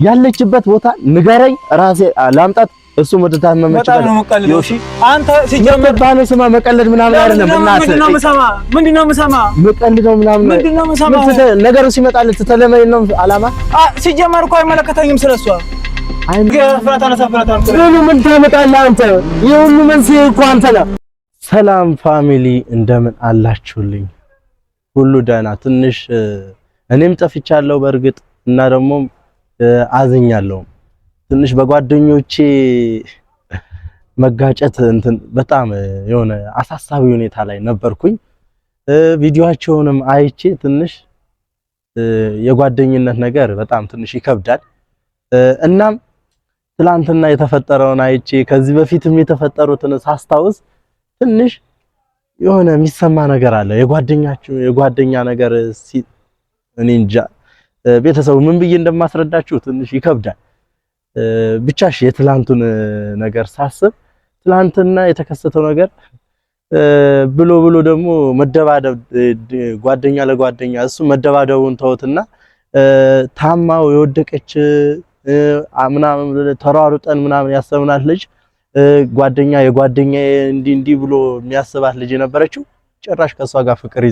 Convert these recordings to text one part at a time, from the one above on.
ያለችበት ቦታ ንገረኝ ራሴ ላምጣት። እሱ ወደ ታመመችበት ዮሺ አንተ ሲጀመር ባለ ስማ መቀለድ ምናምን አይደለም። እናት ምንድነው የምሰማ መቀለድ ነው ምናምን ነገሩ ሲመጣልህ ተለመኝ ነው አላማ። ሲጀመር እኮ አይመለከተኝም ስለሷ። ምን ታመጣለህ አንተ? የሁሉ መንስኤ እኮ አንተ ነህ። ሰላም ፋሚሊ እንደምን አላችሁልኝ? ሁሉ ደህና? ትንሽ እኔም ጠፍቻለሁ በእርግጥ እና ደግሞ አዝኛለሁ። ትንሽ በጓደኞቼ መጋጨት እንትን በጣም የሆነ አሳሳቢ ሁኔታ ላይ ነበርኩኝ። ቪዲዮአቸውንም አይቼ ትንሽ የጓደኝነት ነገር በጣም ትንሽ ይከብዳል። እናም ትላንትና የተፈጠረውን አይቼ ከዚህ በፊትም የተፈጠሩትን ሳስታውስ ትንሽ የሆነ የሚሰማ ነገር አለ። የጓደኛ ነገር እኔ እንጃ ቤተሰቡ ምን ብዬ እንደማስረዳችሁ ትንሽ ይከብዳል። ብቻሽ የትላንቱን ነገር ሳስብ ትላንትና የተከሰተው ነገር ብሎ ደግሞ መደባደብ ጓደኛ ለጓደኛ እሱ መደባደቡን ተውትና ታማው የወደቀች ምናምን ተሯሩጠን ምናምን ያሰብናት ልጅ የጓደኛ እንዲህ ብሎ የሚያስባት ልጅ የነበረችው ጭራሽ ከሷ ጋር ፍቅር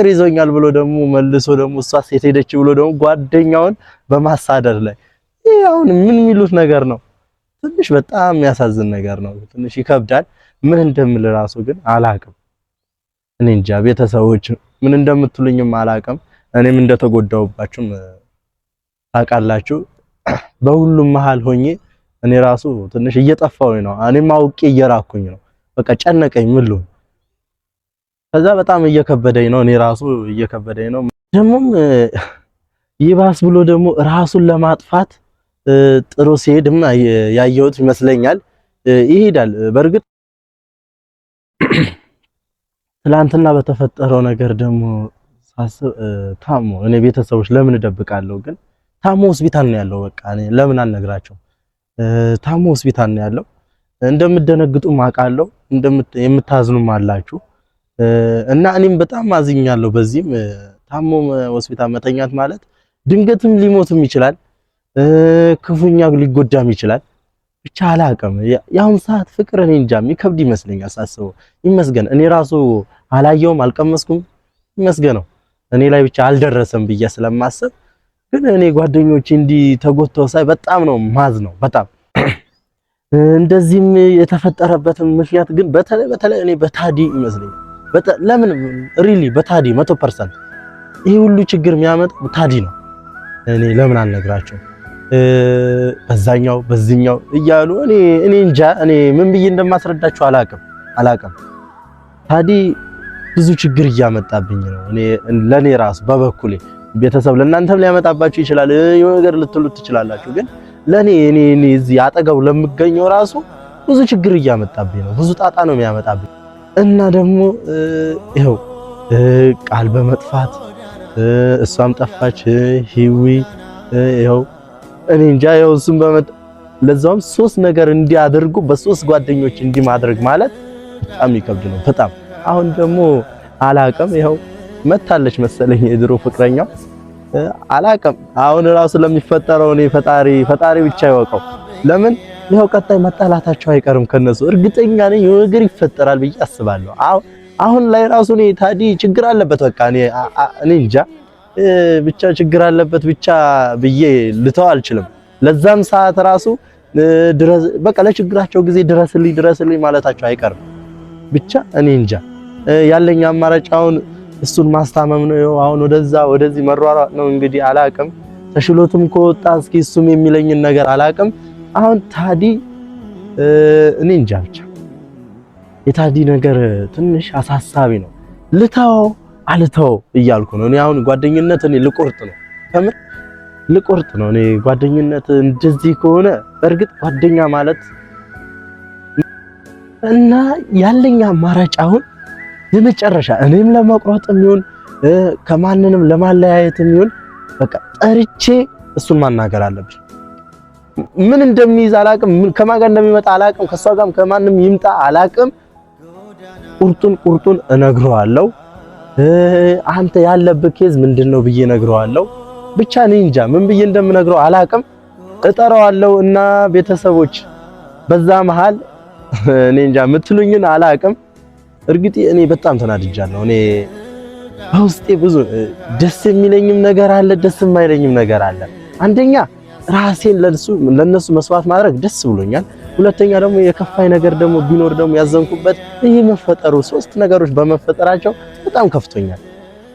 ይዞኛል ብሎ ደግሞ መልሶ ደግሞ እሷ ሴት ሄደች ብሎ ደግሞ ጓደኛውን በማሳደር ላይ ይሄ አሁን ምን የሚሉት ነገር ነው? ትንሽ በጣም የሚያሳዝን ነገር ነው። ትንሽ ይከብዳል። ምን እንደምል ራሱ ግን አላቅም። እኔ እንጃ ቤተሰቦች ምን እንደምትሉኝም አላቅም። እኔም እንደተጎዳውባችሁም ታውቃላችሁ። በሁሉም መሃል ሆኜ እኔ ራሱ ትንሽ እየጠፋሁኝ ነው። እኔም አውቄ እየራኩኝ ነው። በቃ ጨነቀኝ። ምን ልሁን? ከዛ በጣም እየከበደኝ ነው። እኔ ራሱ እየከበደኝ ነው። ደግሞም ይባስ ብሎ ደግሞ ራሱን ለማጥፋት ጥሩ ሲሄድም ያየሁት ይመስለኛል። ይሄዳል። በእርግጥ ትላንትና በተፈጠረው ነገር ደግሞ ሳስብ ታሞ እኔ ቤተሰቦች ለምን እደብቃለሁ? ግን ታሞ ሆስፒታል ነው ያለው። በቃ እኔ ለምን አልነግራቸውም? ታሞ ሆስፒታል ነው ያለው። እንደምትደነግጡም አውቃለሁ፣ የምታዝኑም አላችሁ እና እኔም በጣም አዝኛለሁ። በዚህም ታሞ ሆስፒታል መተኛት ማለት ድንገትም ሊሞትም ይችላል፣ ክፉኛ ሊጎዳም ይችላል። ብቻ አላውቅም። ያሁን ሰዓት ፍቅር እኔ እንጃ የሚከብድ ይመስለኛል ሳስበው። ይመስገን እኔ ራሱ አላየውም አልቀመስኩም፣ ይመስገነው እኔ ላይ ብቻ አልደረሰም ብዬ ስለማስብ። ግን እኔ ጓደኞቼ እንዲህ ተጎድተው ሳይ በጣም ነው ማዝ ነው በጣም እንደዚህም የተፈጠረበትን ምክንያት ግን በተለይ እኔ በታዲ ይመስለኛል። ለምን ሪሊ በታዲ 100% ይሄ ሁሉ ችግር የሚያመጣው ታዲ ነው። እኔ ለምን አልነግራቸው በዛኛው እያሉ እኔ እንጃ እኔ ምን ብዬ እንደማስረዳቸው አላቅም። ታዲ ብዙ ችግር እያመጣብኝ ነው። ለኔ ራሱ በበኩሌ ቤተሰብ ለእናንተም ሊያመጣባችሁ ይችላል፣ የሆነ ነገር ልትሉት ትችላላችሁ። ግን ለኔ እዚህ አጠገቡ ለምገኘው ራሱ ብዙ ችግር እያመጣብኝ ነው። ብዙ ጣጣ ነው የሚያመጣብኝ እና ደግሞ ይኸው ቃል በመጥፋት እሷም ጠፋች። ሂዊ ይኸው እኔ እንጃ ይኸው እሱም ለዛውም 3 ነገር እንዲያደርጉ በ3 ጓደኞች እንዲህ ማድረግ ማለት በጣም ይከብድ ነው በጣም። አሁን ደግሞ አላቅም ይኸው መታለች መሰለኝ የድሮ ፍቅረኛው አላቅም። አሁን ራሱ ለሚፈጠረው እኔ ፈጣሪ ብቻ ይወቀው። ለምን ይኸው ቀጣይ መጣላታቸው አይቀርም ከነሱ እርግጠኛ ነኝ። የሆነ ነገር ይፈጠራል ብዬ አስባለሁ። አሁን ላይ ራሱ እኔ ታዲ ችግር አለበት በቃ እኔ እንጃ ብቻ ችግር አለበት ብቻ ብዬ ልተው አልችልም። ለዛም ሰዓት ራሱ በቃ ለችግራቸው ጊዜ ድረስልኝ ማለታቸው አይቀርም። ብቻ እኔ እንጃ ያለኝ አማራጭ አሁን እሱን ማስታመም ነው። አሁን ወደዚህ መሯሯጥ ነው እንግዲህ አላቅም። ተሽሎትም ከወጣ እስኪ እሱም የሚለኝን ነገር አላቅም። አሁን ታዲ እኔ እንጃ ብቻ የታዲ ነገር ትንሽ አሳሳቢ ነው። ልተው አልተው እያልኩ ነው። እኔ አሁን ጓደኝነት ልቆርጥ ነው፣ ከምር ልቆርጥ ነው። እኔ ጓደኝነት እንደዚህ ከሆነ በእርግጥ ጓደኛ ማለት እና ያለኝ አማራጭ አሁን የመጨረሻ እኔም ለመቁረጥም ይሁን ከማንንም ለማለያየትም ይሁን በቃ ጠርቼ እሱን ማናገር አለብኝ። ምን እንደሚይዝ አላቅም፣ ከማን ጋር እንደሚመጣ አላቅም፣ ከሷ ጋርም ከማንም ይምጣ አላቅም። ቁርጡን እነግረዋለሁ። አንተ ያለብህ ኬዝ ምንድነው ብዬ እነግረዋለሁ። ብቻ እኔ እንጃ ምን ብዬ እንደምነግረው አላቅም። እጠራዋለሁ እና ቤተሰቦች በዛ መሃል እኔ እንጃ የምትሉኝን አላቅም። እርግጥ እኔ በጣም ተናድጃለሁ። እኔ በውስጤ ብዙ ደስ የሚለኝም ነገር አለ፣ ደስ የማይለኝም ነገር አለ። አንደኛ ራሴን ለነሱ መስዋዕት ማድረግ ደስ ብሎኛል። ሁለተኛ ደግሞ የከፋይ ነገር ደግሞ ቢኖር ደግሞ ያዘንኩበት ይሄ መፈጠሩ 3 ነገሮች በመፈጠራቸው በጣም ከፍቶኛል።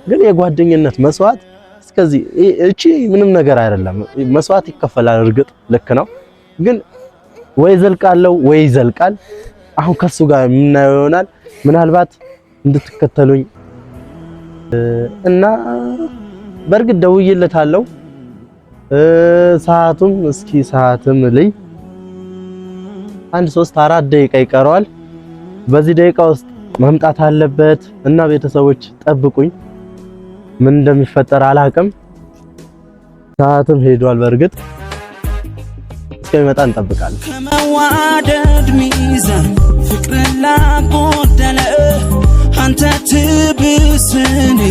ግን የጓደኝነት መስዋዕት እስከዚህ እቺ ምንም ነገር አይደለም። መስዋዕት ይከፈላል፣ እርግጥ ልክ ነው። ግን ወይ ዘልቃለው ወይ ይዘልቃል። አሁን ከሱ ጋር የምናየው ይሆናል። ምናልባት እንድትከተሉኝ እና በእርግጥ ደውዬለታለሁ። ሰዓቱም እስኪ ሰዓትም ላይ 1 3 4 ደቂቃ ይቀረዋል። በዚህ ደቂቃ ውስጥ መምጣት አለበት እና ቤተሰቦች ጠብቁኝ። ምን እንደሚፈጠር አላቅም። ሰዓትም ሄዷል። በእርግጥ እስከሚመጣ እንጠብቃለን። ከመዋደድ ሚዛን ፍቅርን ላጎደለ አንተ ትብስኔ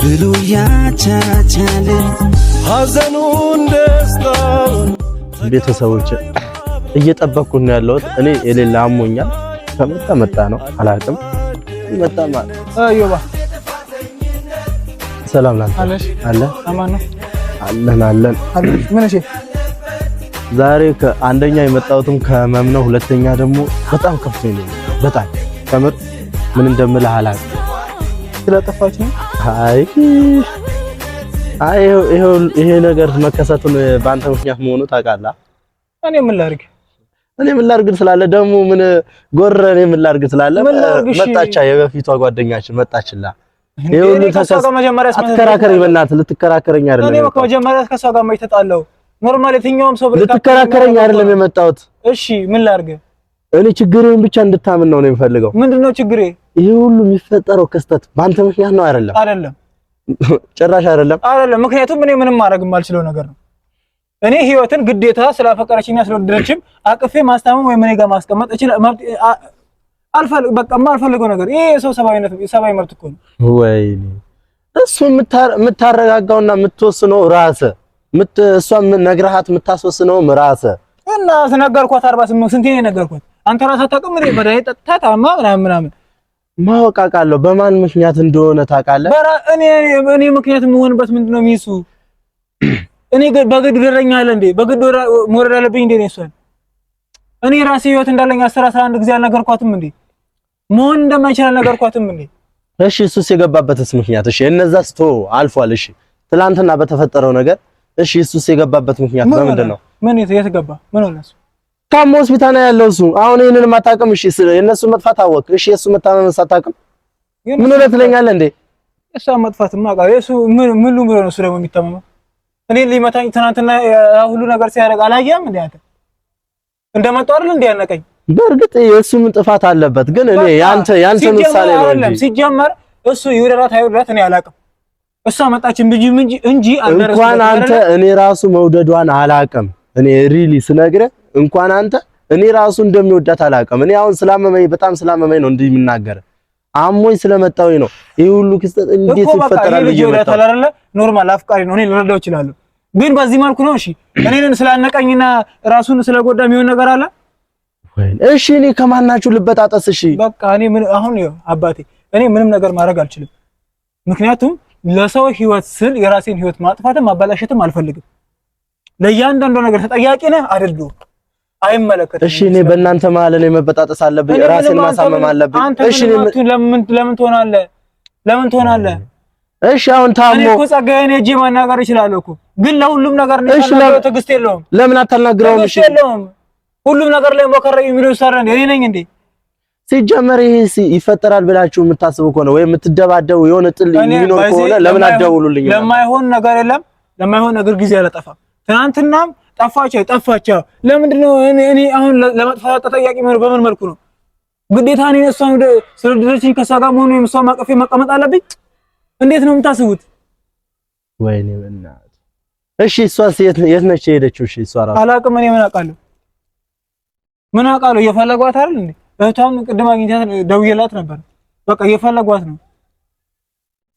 ብሎ ያቻቻለ ሐዘኑን ደስታውን ቤተሰቦች እየጠበቅኩ ነው ያለሁት። እኔ የሌላ አሞኛል። ከመጣ መጣ ነው አላቅም። መጣ ማለት አዩባ ሰላም ላንተ አለ አማን ነው አለን። ምን እሺ ዛሬ ከአንደኛ የመጣሁትም ከመም ነው። ሁለተኛ ደግሞ በጣም ከፍቶኝ ነው። በጣም ከምር ምን እንደምልህ አላቅም። ስለጠፋች ነው። ይሄ ነገር መከሰቱን በአንተ ምክንያት መሆኑ ታውቃለህ። እኔ ምን ላድርግ ስላለ ደግሞ ምን ጎረኔ ምን ላድርግ ስላለ መጣቻ የበፊቷ ጓደኛችን መጣችላ። ይሁን አትከራከረኝ፣ በእናትህ ልትከራከረኝ አይደለም። እኔ ከመጀመሪያ ከሷ ጋር ማይተጣለው ኖርማል የትኛውም ሰው ልትከራከረኝ አይደለም የመጣሁት። እሺ ምን ላድርግ? እኔ ችግሬን ብቻ እንድታምን ነው የምፈልገው። ምንድነው ችግሬ? ይሄ ሁሉ የሚፈጠረው ክስተት በአንተ ምክንያት ነው አይደለም? ጭራሽ አይደለም። ምክንያቱም እኔ ምንም ማድረግ የማልችለው ነገር ነው። እኔ ህይወትን ግዴታ ስላፈቀረችኝና ስለወደደችም አቅፌ ማስታመም ወይ ምን ጋር ማስቀመጥ በቃ የማልፈልገው ነገር ይሄ የሰው ሰብአዊ መብት እኮ ነው። ወይኔ እሱ የምታረጋጋውና የምትወስነው ራስህ እሷም ነግረሃት የምታስወስነው ራስህ እና ስነገርኳት 48 ስንቴ ነው ነገርኳት። አንተ ራስህ አታውቅም እንዴ? በዳይ ጠጥታ ታማ ምናምን ማወቅ አውቃለሁ። በማን ምክንያት እንደሆነ ታውቃለህ? እኔ ምክንያት የምሆንበት ምንድነው ሚሱ? እኔ በግድ ደረኛ አለ እንዴ? በግድ መውረድ አለብኝ እንዴ? ነው እኔ ራሴ ህይወት እንዳለኝ 11 ጊዜ አልነገርኳትም እንዴ? መሆን እንደማይችል አልነገርኳትም እንዴ? እሺ እሱስ የገባበትስ ምክንያት? እሺ እነዛስ አልፏል። እሺ ትላንትና በተፈጠረው ነገር እሺ እሱስ የገባበት ምክንያት በምንድን ነው? ምን የተገባ ምን ሆነስ? ታሞ ሆስፒታል ነው ያለው እሱ። አሁን ይሄንን አታውቅም። እሺ የእነሱ መጥፋት አወቅ። እሺ የእሱ መታመም አታውቅም። ምን ሆነ ትለኛለህ እንዴ? እሷ መጥፋትማ አውቃ የእሱ ምን ብሎ ነው እሱ ደግሞ የሚታመመው? እኔ ሊመታኝ ትናንትና ሁሉ ነገር ሲያደርግ አላየህም እንዴ አንተ? እንደመጣው አይደል እንዴ ያነቀኝ? በእርግጥ የእሱም ጥፋት አለበት፣ ግን እኔ ያንተ ምሳሌ ነው እንጂ ሲጀመር እሱ ይወደዳት አይወደዳት እኔ አላውቅም። እሷ መጣችን እንጂ እንኳን አንተ እኔ ራሱ መውደዷን አላውቅም። እኔ ሪሊ ስነግርህ እንኳን አንተ እኔ ራሱ እንደሚወዳት አላውቅም። እኔ አሁን በጣም ስላመመኝ ነው እንዲህ የምናገርህ። አሞኝ ስለመጣሁኝ ነው። ይሄ ሁሉ ክስተት እንዴት ይፈጠራል? ኖርማል አፍቃሪ ነው። እኔ ልረዳው እችላለሁ፣ ግን በዚህ መልኩ ነው። እሺ እኔን ስላነቀኝና ራሱን ስለጎዳ የሚሆን ነገር አለ ወይ? እሺ እኔ ከማናችሁ ልበጣጠስ? እሺ በቃ እኔ አሁን አባቴ እኔ ምንም ነገር ማድረግ አልችልም። ምክንያቱም ለሰው ህይወት ስል የራሴን ህይወት ማጥፋትም ማበላሸትም አልፈልግም። ለእያንዳንዱ ነገር ተጠያቂ ነህ አይደለም? አይመለከትም። እሺ እኔ በእናንተ መሀል እኔ መበጣጠስ አለብኝ? ራሴን ማሳመም አለብኝ? እሺ ለምን ትሆናለህ? እሺ አሁን ታሞ እኔ እኮ ጸጋዬን ሄጄ ማናገር እችላለሁ እኮ፣ ግን ለሁሉም ነገር ነው ትዕግስት የለውም። ለምን አታናግረውም? እሺ ሁሉም ነገር ላይ ሞከረ የሚለው ሰራ እኔ ነኝ እንዴ? ሲጀመር ይሄ ይፈጠራል ብላችሁ የምታስቡ ከሆነ ወይ የምትደባደቡ የሆነ ጥል የሚኖር ከሆነ ለምን አትደውሉልኝ? ለማይሆን ነገር የለም። ለማይሆን ነገር ጊዜ አላጠፋም። ትናንትናም ጠፋቸው። ለምንድን ነው እኔ አሁን ለመጥፋት ተጠያቂ በምን መልኩ ነው? ግዴታ እኔ እሷን ስለድረችኝ ከሷ ጋር መሆኑ የምሷ ማቀፌ መቀመጥ አለብኝ? እንዴት ነው የምታስቡት? ወይኔ በእናትህ። እሺ እሷስ የት ነች የሄደችው? እሺ እሷ ራሱ አላውቅም። እኔ ምን አውቃለሁ? እየፈለጓት አይደል እንዴ? እህቷም ቅድም አግኝታት ደውዬላት ነበር። በቃ እየፈለጓት ነው።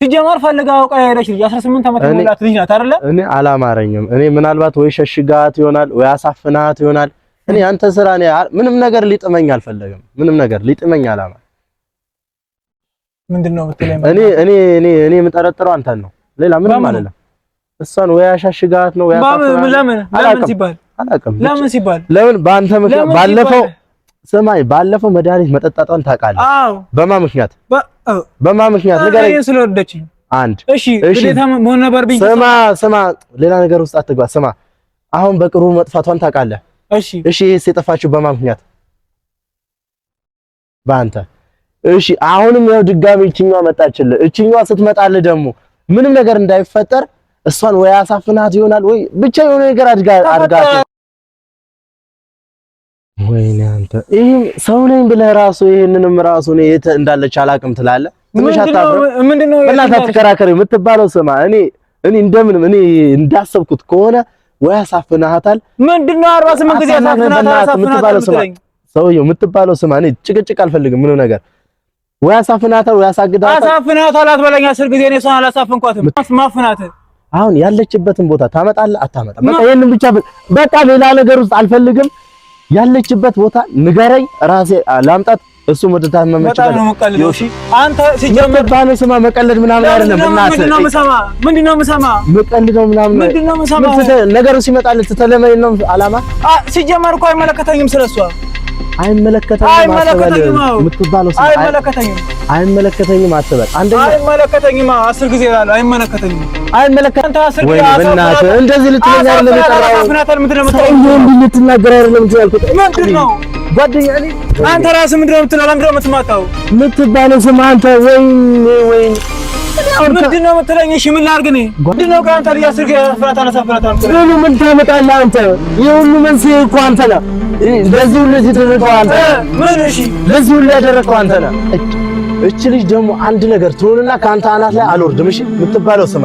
ሲጀመር ፈልጋ አውቃ ሄደች ልጅ 18 ዓመት ሞላት ልጅ ናት አይደለ? እኔ አላማረኝም። እኔ ምናልባት ወይ ሸሽጋት ይሆናል ወይ አሳፍናት ይሆናል። እኔ አንተ ስራ እኔ ምንም ነገር ሊጥመኝ አልፈለግም። ምንም ነገር ሊጥመኝ አላማ ምንድነው የምትለኝ? እኔ የምጠረጥረው አንተን ነው፣ ሌላ ምንም አይደለም። እሷን ወይ አሻሽጋት ነው ወይ አሳፍናት። ለምን ሲባል አላውቅም። ለምን በአንተ ምክንያት ባለፈው ሰማይ ባለፈው መድኃኒት መጠጣቷን ታውቃለህ? አዎ። በማን ምክንያት ንገረኝ። እኔ ስለወደደችኝ አንድ እሺ ግዴታ መሆን ነበርብኝ። ስማ ሌላ ነገር ውስጥ አትግባ። ስማ አሁን በቅርቡ መጥፋቷን ታውቃለህ? እሺ የጠፋችው በማን ምክንያት? በአንተ። እሺ አሁንም ያው ድጋሚ እቺኛዋ መጣችልህ። እቺኛዋ ስትመጣልህ ደግሞ ምንም ነገር እንዳይፈጠር እሷን ወይ አሳፍናት ይሆናል ወይ ብቻ የሆነ ነገር አድርጋት። ወይኔ አንተ ይሄ ሰው ነኝ ብለህ ራሱ ይሄንንም ራሱ ነው የት እንዳለች አላቅም ትላለህ። ትንሽ አታፍር? ምንድነው በእናትህ አትከራከሪ የምትባለው? ስማ እኔ እንደምንም እኔ እንዳሰብኩት ከሆነ ወይ አሳፍናታል። ምንድነው 48 ጊዜ አሳፍናታል የምትባለው? ስማ ሰውዬው የምትባለው ስማ እኔ ጭቅጭቅ አልፈልግም። ምንም ነገር ወይ አሳፍናታል ወይ አሳግዳታል። አሳፍናታል አትበለኝ 10 ጊዜ እኔ እሷን አላሳፍንኳትም። ማፍናታል አሁን ያለችበትን ቦታ ታመጣለህ አታመጣም? በቃ ይሄንን ብቻ በቃ ሌላ ነገር ውስጥ አልፈልግም። ያለችበት ቦታ ንገረኝ፣ ራሴ ላምጣት። እሱ ወደታመመች በጣም ነው መቀለድ። እሺ አንተ ሲጀመር ባለ ስማ መቀለድ ምናምን አይደለም። ምንድነው የምሰማ? ምንድነው ምናምን ምንድነው የምሰማ? ነገሩ ሲመጣልህ ተተለመኝ ነው አላማ። ሲጀመር እኮ አይመለከተኝም ስለሷ አይመለከተኝም የምትባለው ስማ አይመለከተኝም አትበል። አንደኛ አይመለከተኝም 10 ጊዜ ያለው አይመለከተኝም አንተ 10 ጊዜ በእናትህ እንደዚህ ልትለኝ አይደለም የጠራኸው። ልትናገር አይደለም ያልኩት። ምንድነው ጓደኛ እኔ አንተ ራስህ ምንድነው የምትለው? ለምንድነው የምትማታው የምትባለው ስማ አንተ ወይኔ ምንድነው የምትለኝ? እሺ ምን ላድርግ እኔ? ምንድነው ከአንተ ልጅ 10 ጊዜ አሳፍናታል? ምን ታመጣለህ አንተ? የሁሉ መንስኤ እኮ አንተ ነህ። ለዚህ ሁሉ የተደረገው አንተ ምን? እሺ ለዚህ ሁሉ ያደረገው አንተ ነህ። እቺ ልጅ ደግሞ አንድ ነገር ትሆንና ከአንተ አናት ላይ አልወርድም። እሺ የምትባለው ስማ